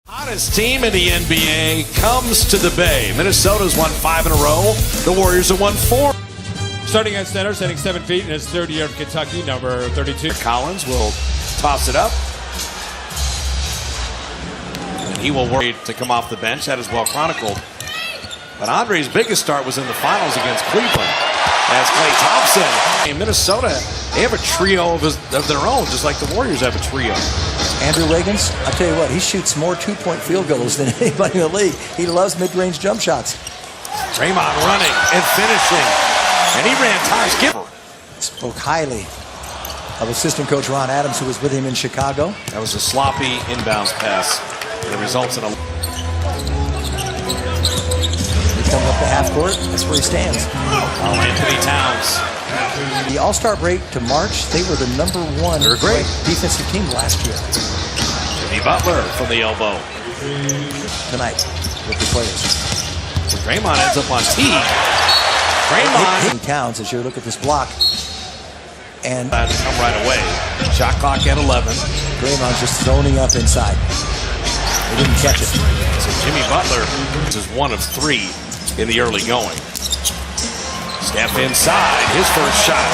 Hottest team in the NBA comes to the Bay. Minnesota's won 5 in a row. The Warriors have won 4. Starting at center, standing 7 feet in his third year of Kentucky, number 32. Collins will toss it up. And he will work to come off the bench. That is well chronicled. But Andre's biggest start was in the finals against Cleveland. As Klay Thompson. In Minnesota, they have a trio of their own, just like the Warriors have a trio. Andrew Wiggins, I'll tell you what, he shoots more two-point field goals than anybody in the league. He loves mid-range jump shots. Draymond running and finishing. And he ran ties. Gipper Spoke highly of assistant coach Ron Adams, who was with him in Chicago. That was a sloppy inbounds pass. That results in a... He comes up the half court. That's where he stands. Anthony Towns. The All-Star break to March, they were the number one defensive team last year. Jimmy Butler from the elbow. Tonight with the players. So Draymond ends up on Teague. Draymond. Towns, as you look at this block. And come right away. Shot clock at 11. Draymond's just zoning up inside. They didn't catch it. So Jimmy Butler is 1 of 3 in the early going. Steph inside, his first shot.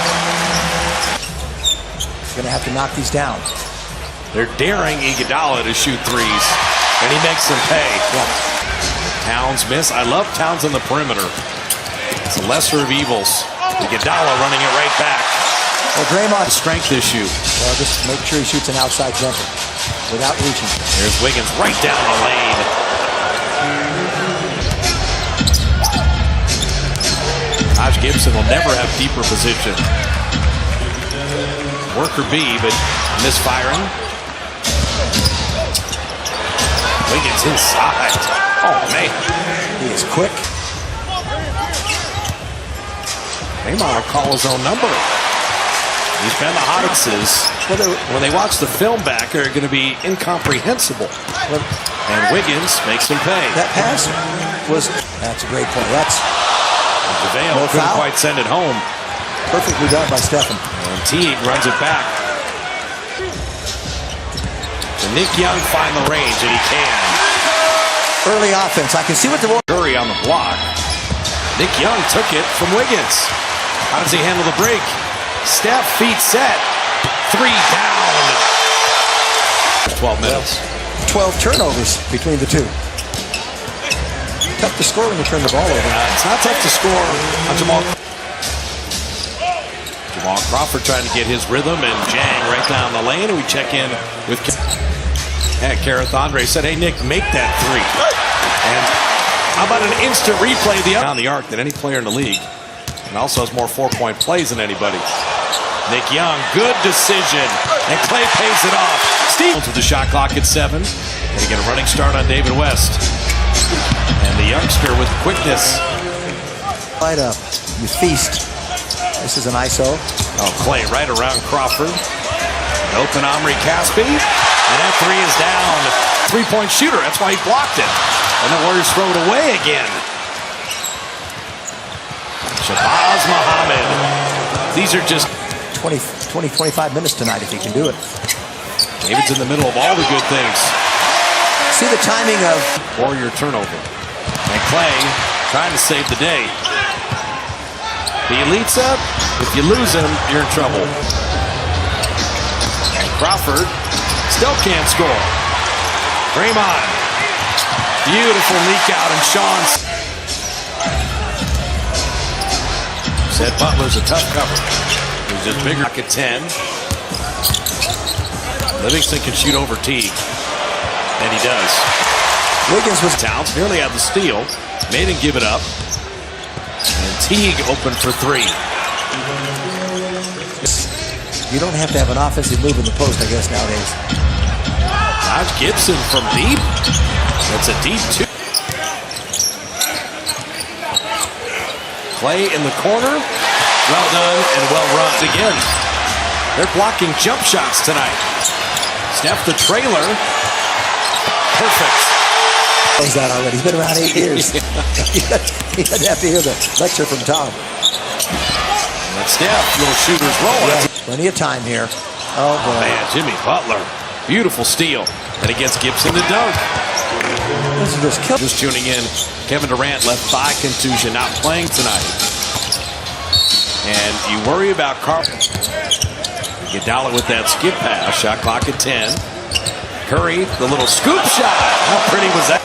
He's going to have to knock these down. They're daring Iguodala to shoot threes, and he makes them pay. Yeah. Towns miss. I love Towns on the perimeter. It's a lesser of evils. Iguodala running it right back. Well, Draymond, a strength issue. Well, just make sure he shoots an outside jumper without reaching. There's Wiggins right down the lane. Taj Gibson will never have deeper position. Worker B, but misfiring. Wiggins inside. Oh, man. He is quick. Draymond will call his own number. He's been the hottest. When they watch the film back, they're going to be incomprehensible. And Wiggins makes them pay. That pass that's a great point. That's JaVale couldn't quite send it home. Perfectly done by Stephen. And Teague runs it back. And Nick Young find the range, and he can. Early offense. I can see what the Curry on the block. Nick Young took it from Wiggins. How does he handle the break? Steph, feet set. 3 down. 12 minutes. 12 turnovers between the two. Tough to score when you turn the ball over. It's not tough to score on Jamal Crawford trying to get his rhythm, and Jang right down the lane, and we check in with Kareth Andre said, hey, Nick, make that 3. And how about an instant replay down the arc than any player in the league, and also has more 4-point plays than anybody. Nick Young, good decision, and Klay pays it off. Steve to the shot clock at 7. They get a running start on David West. And the youngster with quickness. Light up. You feast. This is an ISO. Oh, Klay right around Crawford. Open Omri Caspi. And that 3 is down. 3-point shooter. That's why he blocked it. And the Warriors throw it away again. Shabazz Muhammad. These are just 25 minutes tonight if he can do it. David's in the middle of all the good things. See the timing of Warrior turnover. And Klay trying to save the day. Bielitsa, if you lose him, you're in trouble. And Crawford still can't score. Draymond. Beautiful leak out, and Sean's said Butler's a tough cover. He's just bigger at 10. Livingston can shoot over Teague. And he does. Wiggins was Towns nearly had the steal. Made him give it up. And Teague open for 3. You don't have to have an offensive move in the post, I guess, nowadays. Taj Gibson from deep. That's a deep 2. Klay in the corner. Well done and well run. Again, they're blocking jump shots tonight. Steph the trailer. Perfect. Knows that already. He's been around 8 years. He doesn't have to hear the lecture from Tom. And Steph, little shooter's roll. Yeah, plenty of time here. Oh, boy. Man, Jimmy Butler. Beautiful steal. And it gets Gibson to dunk. This is just kill. Just tuning in, Kevin Durant left thigh contusion, not playing tonight. And you worry about Carl. Iguodala with that skip pass. Shot clock at 10. Curry, the little scoop shot. How pretty was that?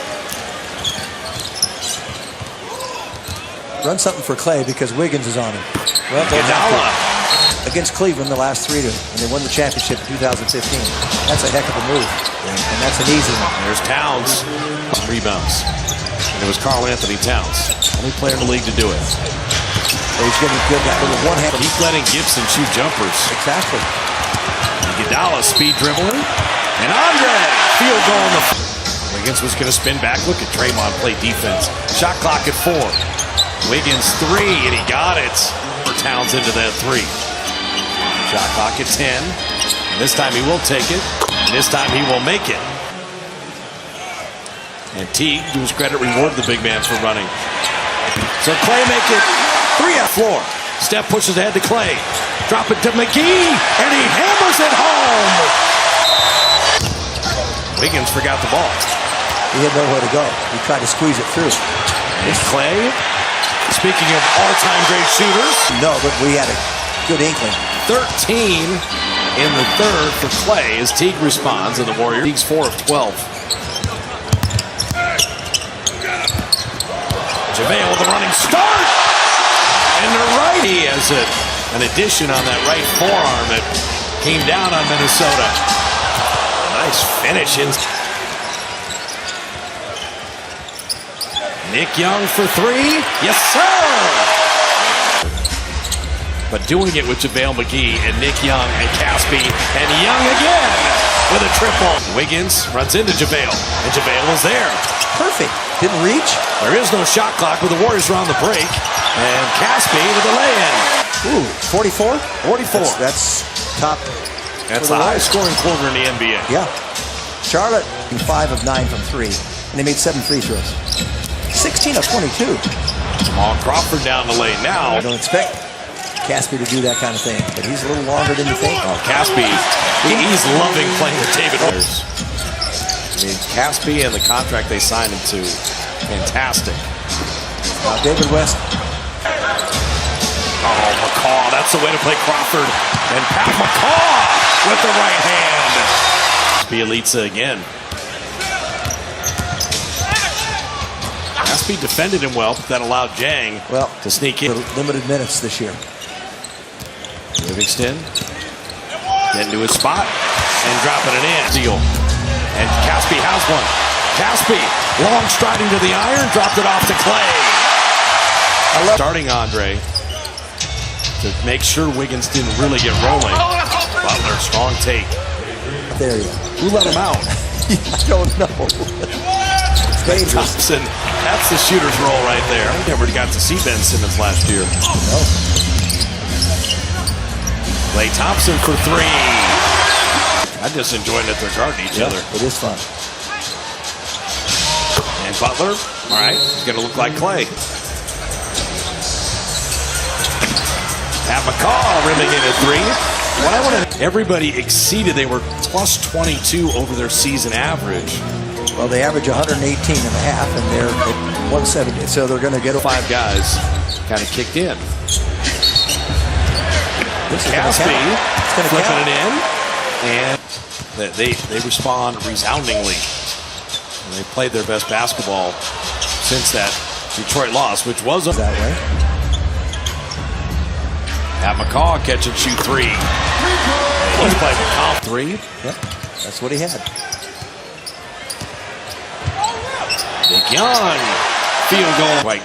Run something for Clay because Wiggins is on him. Well, Iguodala against Cleveland the last 3 and they won the championship in 2015. That's a heck of a move, and that's an easy one. There's Towns on rebounds. And it was Karl Anthony Towns, only player in the league to do it. Well, he's getting good that little one hand. But he's letting Gibson shoot jumpers. Exactly. Iguodala speed dribbling. And Andre, field goal on the Wiggins was going to spin back. Look at Draymond play defense. Shot clock at 4. Wiggins 3, and he got it. For Towns into that 3. Shot clock at 10. And this time he will take it. And this time he will make it. And Teague, to his credit, rewarded the big man for running. So Clay make it 3 on the floor. Steph pushes ahead to Clay. Drop it to McGee, and he hammers it home. Wiggins forgot the ball. He had nowhere to go. He tried to squeeze it through. It's Clay. Speaking of all-time great shooters. No, but we had a good inkling. 13 in the third for Clay as Teague responds, and the Warriors. Teague's 4 of 12. JaVale with a running start. And the righty has an addition on that right forearm that came down on Minnesota. Nice finish in. Nick Young for 3. Yes, sir! But doing it with JaVale McGee and Nick Young and Caspi and Young again with a triple. Wiggins runs into JaVale, and JaVale was there. Perfect. Didn't reach. There is no shot clock, but the Warriors are on the break. And Caspi with a lay-in. Ooh, 44? 44. That's top. That's the highest scoring quarter in the NBA. Yeah. Charlotte, 5 of 9 from 3. And they made 7 free throws. 16 of 22. Jamal Crawford down the lane now. I don't expect Caspi to do that kind of thing, but he's a little longer than you think. Oh, Caspi, he's loving playing with David West. I mean, Caspi and the contract they signed him to, fantastic. David West. Oh, McCaw, that's the way to play Crawford. And Pat McCaw with the right hand. Bielitsa again. Caspi defended him well, but that allowed Jang to sneak in. Limited minutes this year. Livingston getting to his spot and dropping it in. Deal. And Caspi has one. Caspi, long striding to the iron, dropped it off to Clay. Starting Andre to make sure Wiggins didn't really get rolling. Butler, strong take. There you go. Who let him out? I don't know. It's dangerous. Thompson, that's the shooter's roll right there. I never got to see Ben Simmons last year. No. Klay Thompson for 3. I'm just enjoying that they're guarding each other. It is fun. And Butler, all right, he's going to look like Clay. Pat McCaw rimming in at 3. What I want to, everybody exceeded. They were plus 22 over their season average. Well, they average 118 and a half, and they're at 170. So they're going to get 5 guys kind of kicked in. Caspi flipping it in, and they respond resoundingly. And they played their best basketball since that Detroit loss, which was that way. Pat McCaw catch and shoot 3. He's playing McCaw 3. Yep, that's what he had. Nick Young, field goal. Right,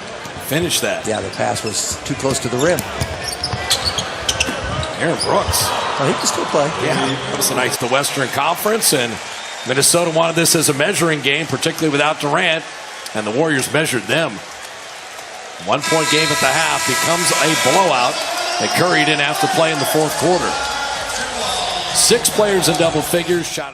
finish that. Yeah, the pass was too close to the rim. Aaron Brooks. Well, he can still play. Yeah, that was a nice. The Western Conference, and Minnesota wanted this as a measuring game, particularly without Durant, and the Warriors measured them. 1-point game at the half becomes a blowout. They Curry didn't have to play in the fourth quarter. 6 players in double figures shot.